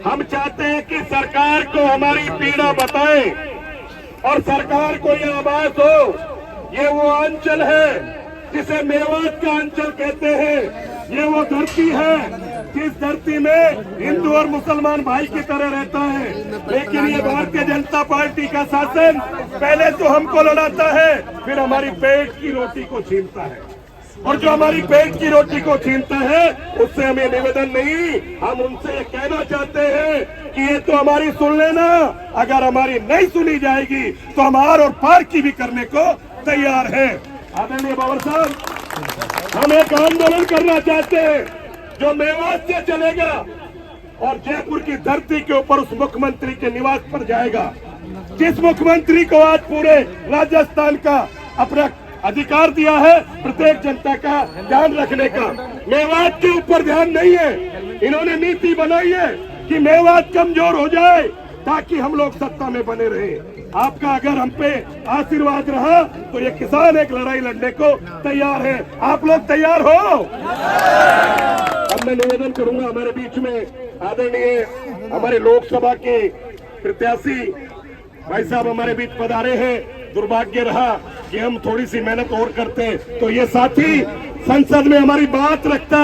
हम चाहते हैं कि सरकार को हमारी पीड़ा बताएं और सरकार को यह आभास हो ये वो अंचल है जिसे मेवात का अंचल कहते हैं। ये वो धरती है जिस धरती में हिंदू और मुसलमान भाई की तरह रहता है। लेकिन ये भारतीय जनता पार्टी का शासन पहले तो हमको लड़ाता है, फिर हमारी पेट की रोटी को छीनता है। और जो हमारी पेट की रोटी को छीनता है उससे हमें निवेदन नहीं, हम उनसे ये कहना चाहते हैं कि ये तो हमारी सुन लेना, अगर हमारी नहीं सुनी जाएगी तो हम आर और पार की भी करने को तैयार है। आदरणीय बाबर साहब, हम एक आंदोलन करना चाहते हैं जो मेवात से चलेगा और जयपुर की धरती के ऊपर उस मुख्यमंत्री के निवास पर जाएगा जिस मुख्यमंत्री को आज पूरे राजस्थान का अपना अधिकार दिया है प्रत्येक जनता का ध्यान रखने का। मेवात के ऊपर ध्यान नहीं है। इन्होंने नीति बनाई है कि मेवात कमजोर हो जाए ताकि हम लोग सत्ता में बने रहे। आपका अगर हम पे आशीर्वाद रहा तो ये किसान एक लड़ाई लड़ने को तैयार है। आप लोग तैयार हो? अब मैं निवेदन करूंगा, हमारे बीच में आदरणीय हमारे लोकसभा के प्रत्याशी भाई साहब हमारे बीच पधारे हैं। दुर्भाग्य रहा कि हम थोड़ी सी मेहनत और करते तो ये साथी संसद में हमारी बात रखता।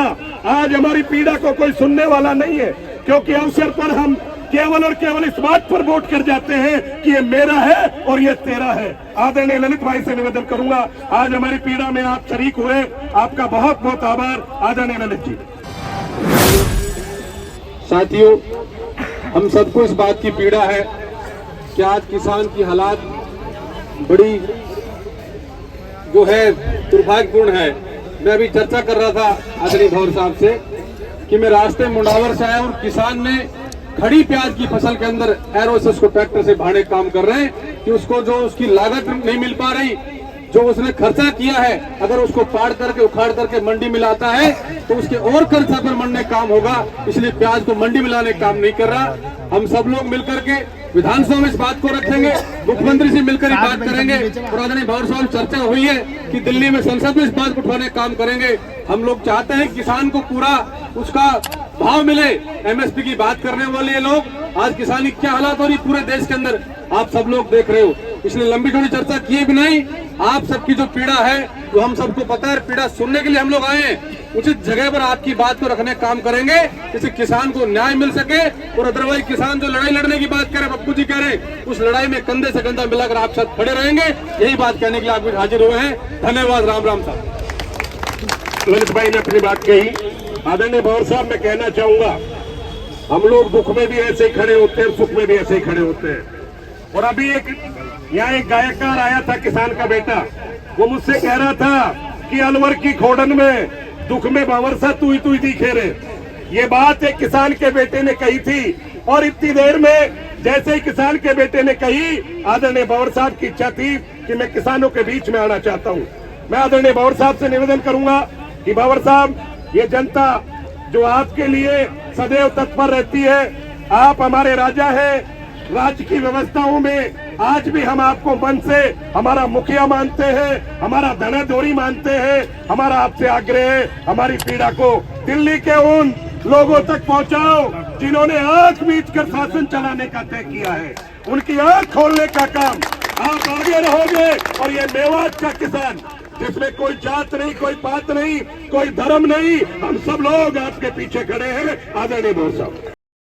आज हमारी पीड़ा को कोई सुनने वाला नहीं है, क्योंकि अवसर पर हम केवल और केवल इस बात पर वोट कर जाते हैं कि ये मेरा है और ये तेरा है। आदरणीय ललित भाई से निवेदन करूंगा, आज हमारी पीड़ा में आप शरीक हुए, आपका बहुत बहुत आभार। आदरणीय ललित जी। साथियों, हम सबको इस बात की पीड़ा है कि आज किसान की हालात बड़ी जो है दुर्भाग्यपूर्ण है। मैं अभी चर्चा कर रहा था आदरणीय भवर साहब से कि मैं रास्ते मुंडावर से आया और किसान ने खड़ी प्याज की फसल के अंदर एरोसिस को ट्रैक्टर से भाड़े काम कर रहे हैं कि उसको जो उसकी लागत नहीं मिल पा रही, जो उसने खर्चा किया है, अगर उसको पाड़ करके उखाड़ करके मंडी में लाता है तो उसके और खर्चा पर मंडने काम होगा, इसलिए प्याज को मंडी में लाने काम नहीं कर रहा। हम सब लोग मिलकर के विधानसभा में इस बात को रखेंगे, मुख्यमंत्री से मिलकर ही बात करेंगे और आदरणीय भवर साहब चर्चा हुई है कि दिल्ली में संसद में इस बात को उठाने काम करेंगे। हम लोग चाहते हैं किसान को पूरा उसका भाव मिले। एमएसपी की बात करने वाले ये लोग आज किसान की क्या हालात हो रही पूरे देश के अंदर आप सब लोग देख रहे हो, इसलिए लंबी चौड़ी चर्चा किए भी नहीं। आप सबकी जो पीड़ा है वो हम सबको पता है, पीड़ा सुनने के लिए हम लोग आए हैं। उचित जगह पर आपकी बात को रखने काम करेंगे जिससे किसान को न्याय मिल सके। और अदरवाइज किसान जो लड़ाई लड़ने की बात करे, पप्पू जी कह रहे हैं, उस लड़ाई में कंधे से कंधा मिलाकर आप साथ खड़े रहेंगे। यही बात कहने के लिए आप हाजिर हुए हैं। धन्यवाद। राम राम साहब। ललित भाई ने अपनी बात कही। आदरणीय भवर साहब, मैं कहना चाहूंगा हम लोग दुख में भी ऐसे ही खड़े होते हैं, सुख में भी ऐसे ही खड़े होते हैं। और अभी यहाँ एक गायकार आया था, किसान का बेटा, वो मुझसे कह रहा था कि अलवर की खोडन में दुख में भंवर सा तू ही दिखे रे। ये बात एक किसान के बेटे ने कही थी और इतनी देर में जैसे ही किसान के बेटे ने कही, आदरणीय भवर साहब की इच्छा थी कि मैं किसानों के बीच में आना चाहता हूँ। मैं आदरणीय भवर साहब से निवेदन करूंगा कि भवर साहब, ये जनता जो आपके लिए सदैव तत्पर रहती है, आप हमारे राजा हैं। राज्य की व्यवस्थाओं में आज भी हम आपको मन से हमारा मुखिया मानते हैं, हमारा धनाधोरी मानते हैं। हमारा आपसे आग्रह है, हमारी पीड़ा को दिल्ली के उन लोगों तक पहुंचाओ जिन्होंने आंख मीच कर शासन चलाने का तय किया है। उनकी आंख खोलने का काम आप आगे रहोगे। और ये मेवात का किसान जिसमें कोई जात नहीं, कोई पात नहीं, कोई धर्म नहीं, हम सब लोग आपके पीछे खड़े हैं। आदरणीय भवर साहब।